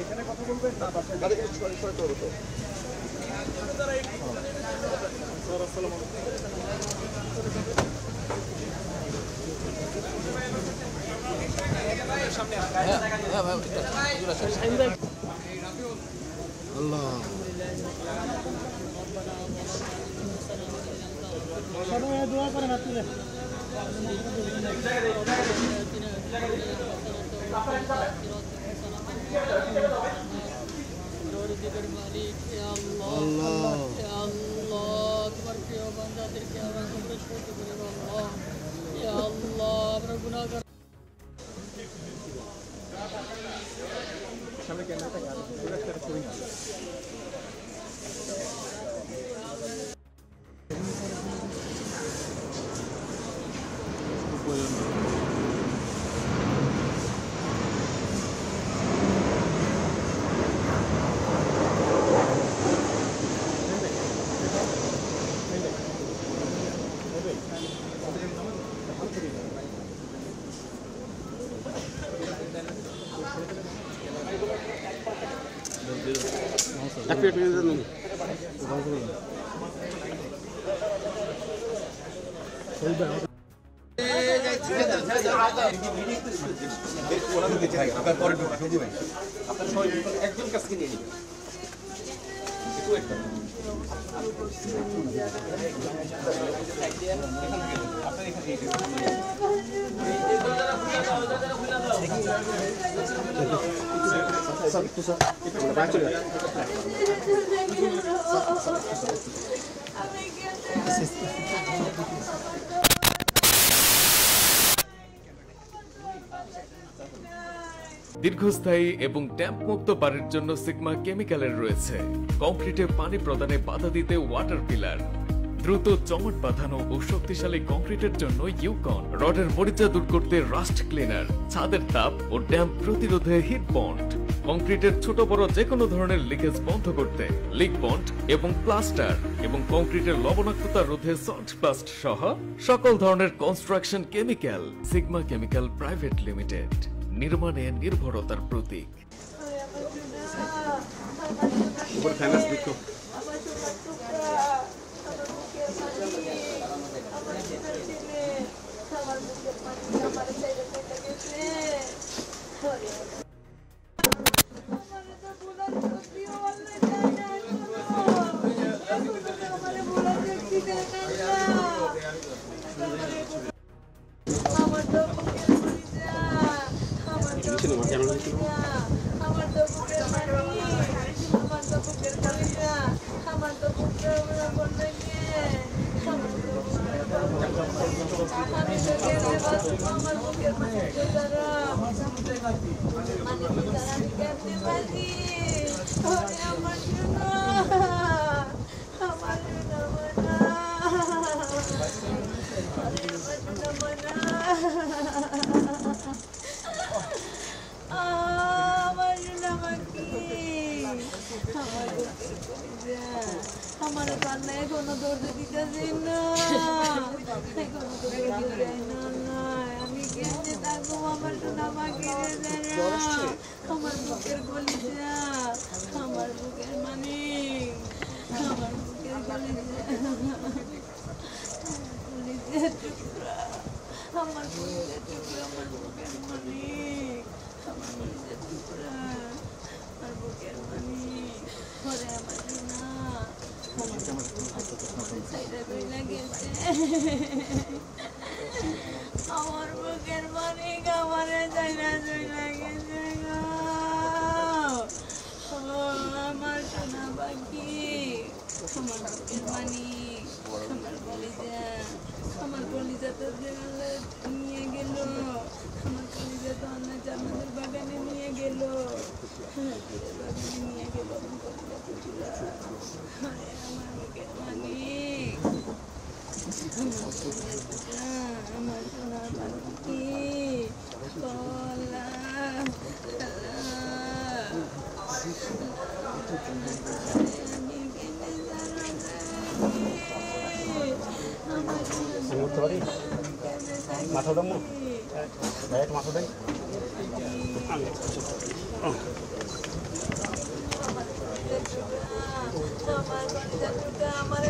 এখানে কথা বলবেন না আল্লাহ সবাই দোয়া করেন আপনি মালিক আল্লাহ তোমার প্রিয় বান্দাদেরকে আমরা সন্তুষ্ট করতে পারি আল্লাহ আল্লাহ আমরা গুনাহগার সামনে ক্যামেরাটা গাড়ি পুরো একটা ছবি না একজন কাছে নিয়ে নিবেন দীর্ঘস্থায়ী এবং ট্যাম্প মুক্ত বাড়ির জন্য সিগমা কেমিক্যালের রয়েছে কংক্রিটে পানি প্রদানে বাধা দিতে ওয়াটার পিলার, দ্রুত চমট বাঁধানো ও শক্তিশালী কংক্রিটের জন্য ইউকন, রডের মরিচা দূর করতে রাস্ট ক্লিনার, ছাদের তাপ ও ড্যাম্প প্রতিরোধে হিট বন্ড, কংক্রিটের ছোট বড় যে কোনো ধরনের লিকেজ বন্ধ করতে লিক বন্ড এবং প্লাস্টার এবং কংক্রিটের লবণাক্ততা রোধে সল্ট প্লাস্ট সহ সকল ধরনের construction chemical. Sigma chemical private limited, নির্মাণে নির্ভরতার প্রতীক। আমার কান্না এখনো দৌড় দিতেছি না, আমি কেমনে থাকবো? আমার সোনা মাকে আমার বুকের কলিজা, আমার বুকের মানিক, আমার বুকের কলিজা টুকরা, আমার কলিজা টুকরা, আমার বুকের মানিক, আমার কলিজা টুকরা, আমার বুকের মানিক, ঘরে আমার সোনা আমার বুকের মানিক আমারে যাইনা যাইনা গেছে গো, আমার সোনা পাখি, আমার বুকের মানিক, আমার কলিজা তো নিয়ে গেল, আমার কলিজা তো আমাদের বাগানে নিয়ে গেল, বাগানে নিয়ে গেল আমার বুকের মানিক, আমার সোনা পাখি কলা আমি উঠতে পারি মাথা দাম ডাইরেক্ট মাথা দেয় আমার